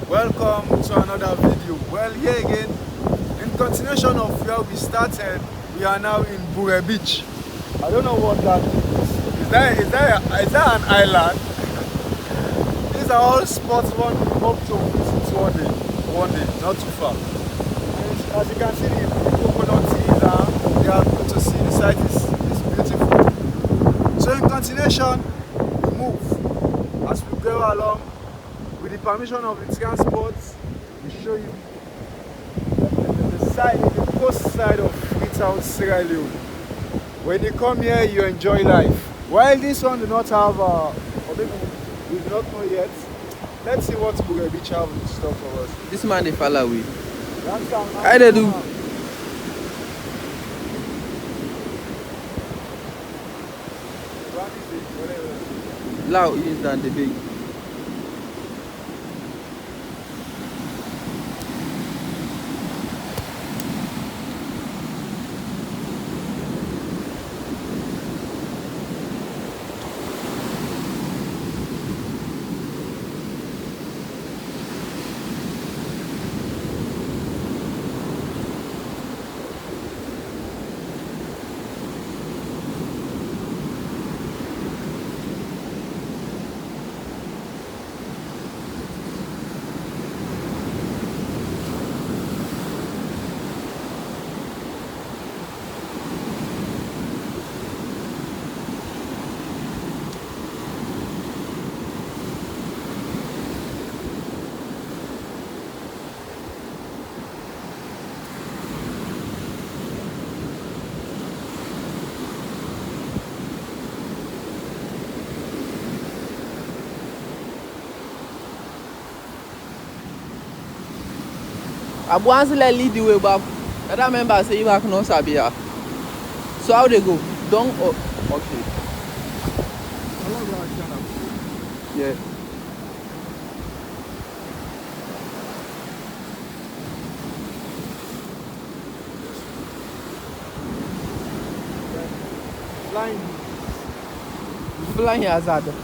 Welcome to another video. Well, here again, in continuation of where we started, we are now in Bureh Beach. I don't know what that is. Is that an island? These are all spots one hope to visit one day, not too far. And as you can see, the coconut trees they are good to see. The site is beautiful. So in continuation, we move as we go along. With the permission of the transport, we show you the coast side of Freetown, Sierra Leone. When you come here, you enjoy life. While this one do not have, or maybe we do not know yet, let's see what Bureh Beach have in store for us. This man they follow away. I they do. Loud is than the big. I want to lead the way back. Other members say you are not Sabia. So how they go? Don't okay. Yeah. Flying hazard.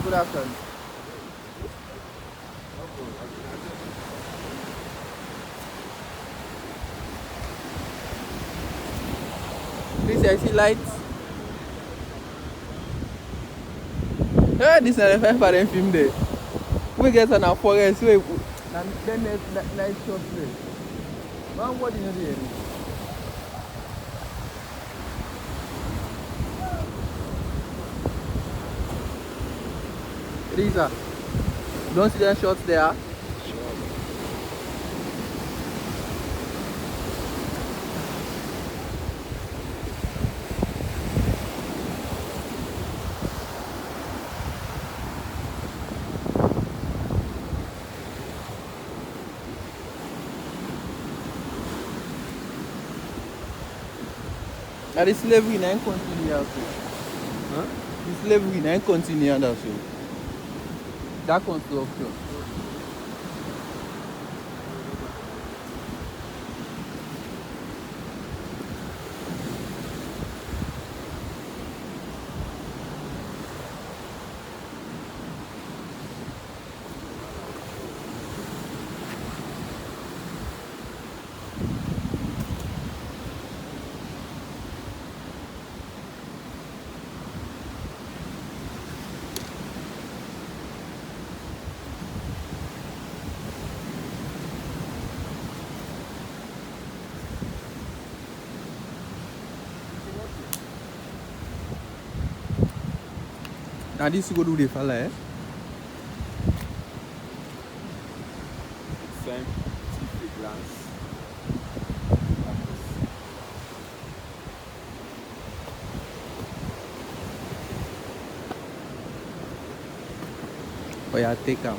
Good afternoon. Please, I see lights. Hey, this is the first part of film there. We get on a forest, and then nice short place. Man, what do you do? Lisa, don't see the shots there. And the slavery now continue also. Huh? The slavery now continue also. That construction. Now this go do the fella, eh? Same glance. Oh yeah, take out.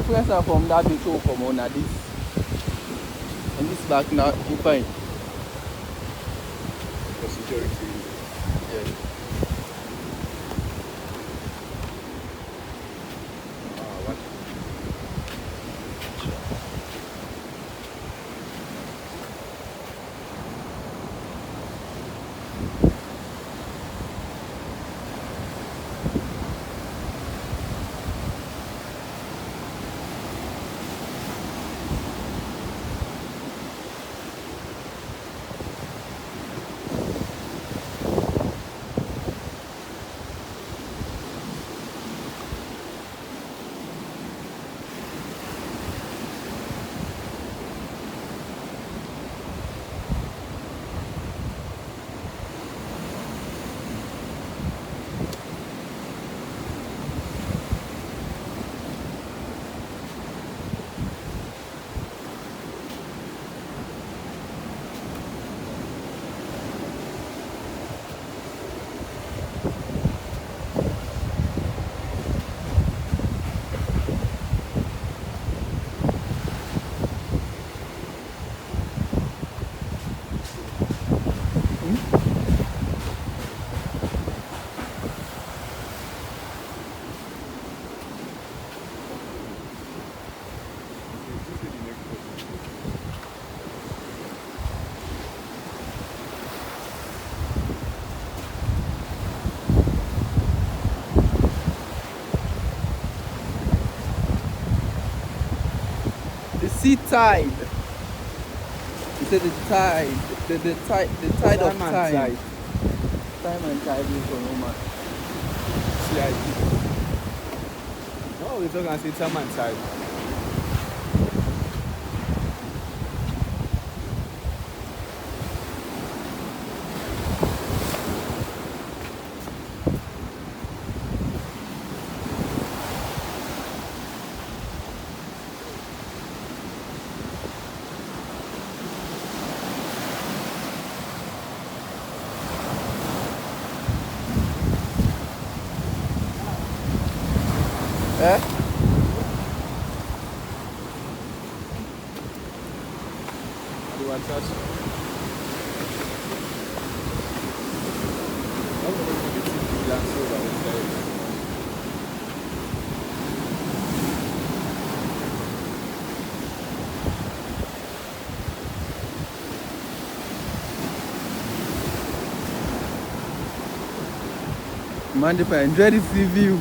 friends are from that beach, so come on at this. And this back now, you fine. For security. Yeah. What? The sea tide. You said the tide. The tide of Time and time. tide. Time and tide is for no man. No, we're talking about time and tide. Eh? You want touch? Man, if I enjoy the sea view.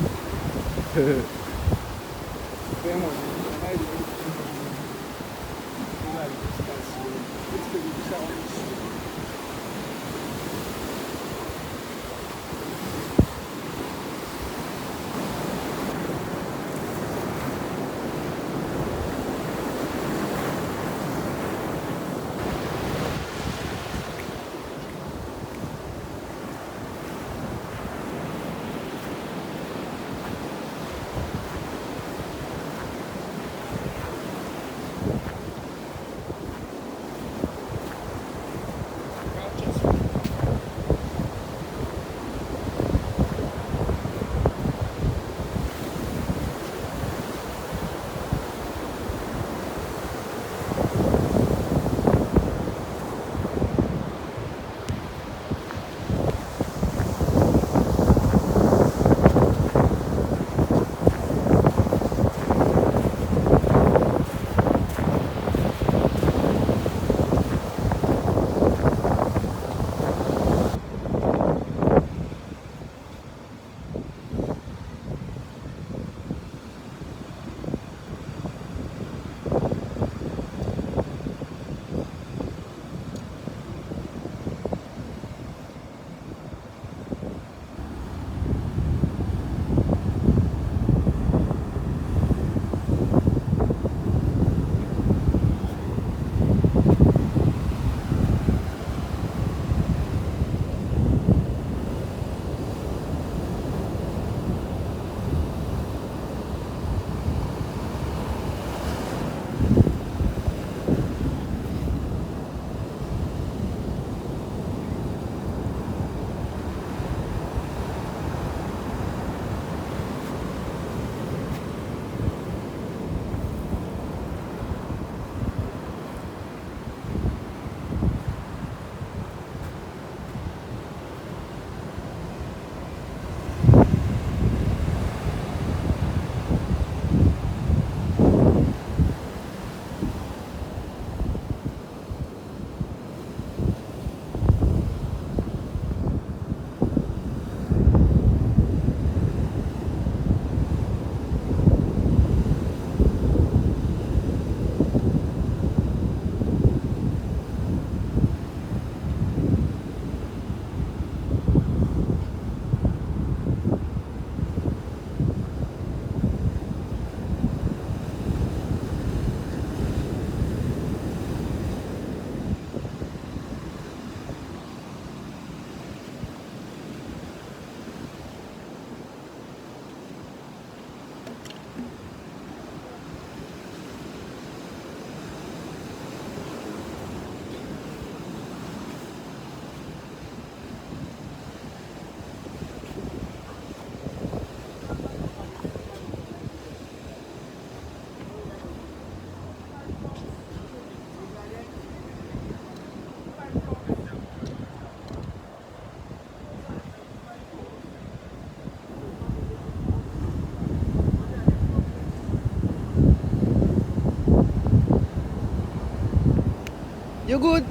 You good?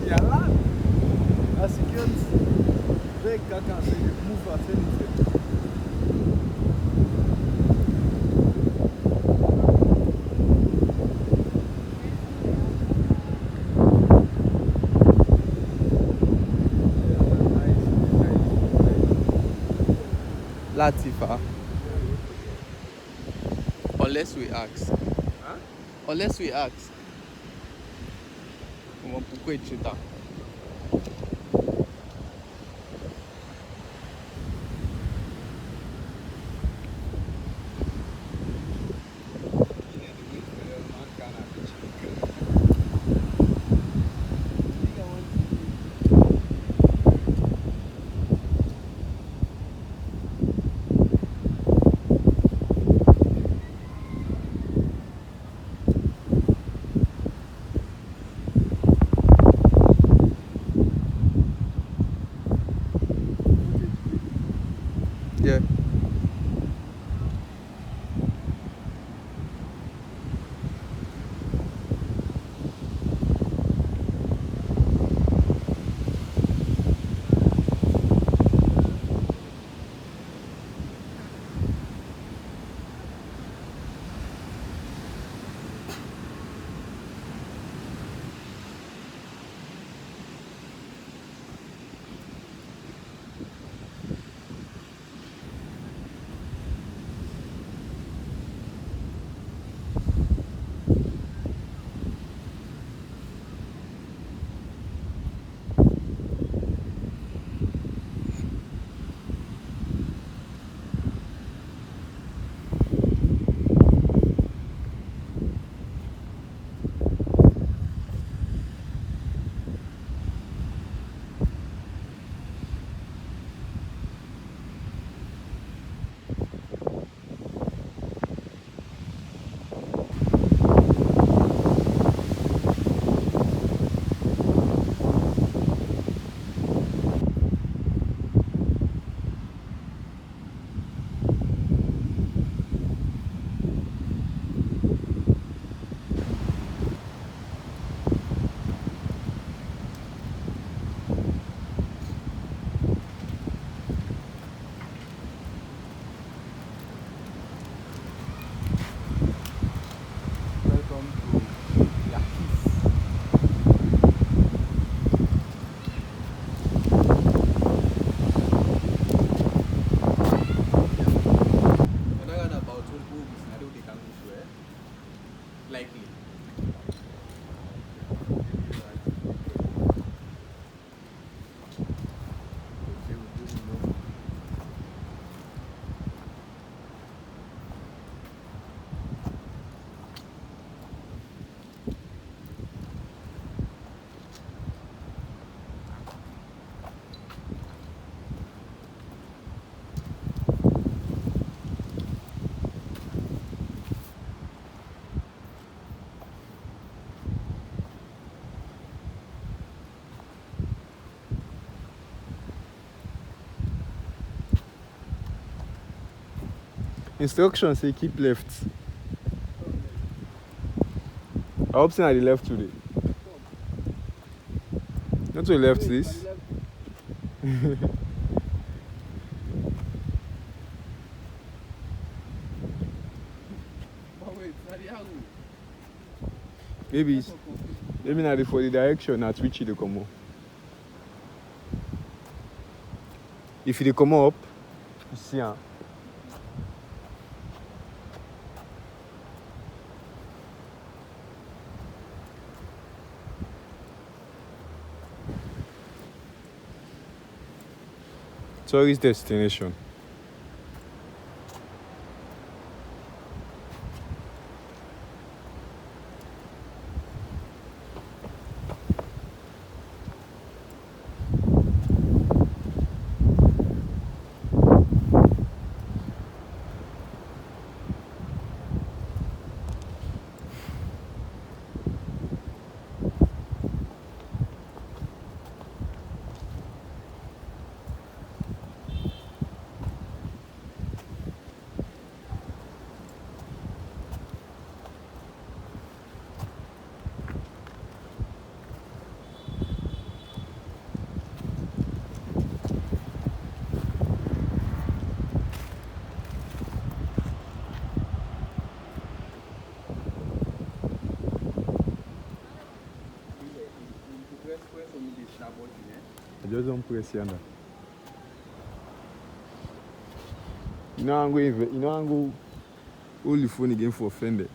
Yeah, land. As you can't break that can say you move at anything. Latifa. Unless we ask. Huh? Unless we ask. Pourquoi tu t'as? Yeah. Welcome to Yakis. About likely. Instructions say keep left. I hope saying at the left today. Not to the left, this. Maybe not for the direction at which they come up. If they come up, you see her. Tourist destination. I just don't press here now. I'm going hold the phone again for offended.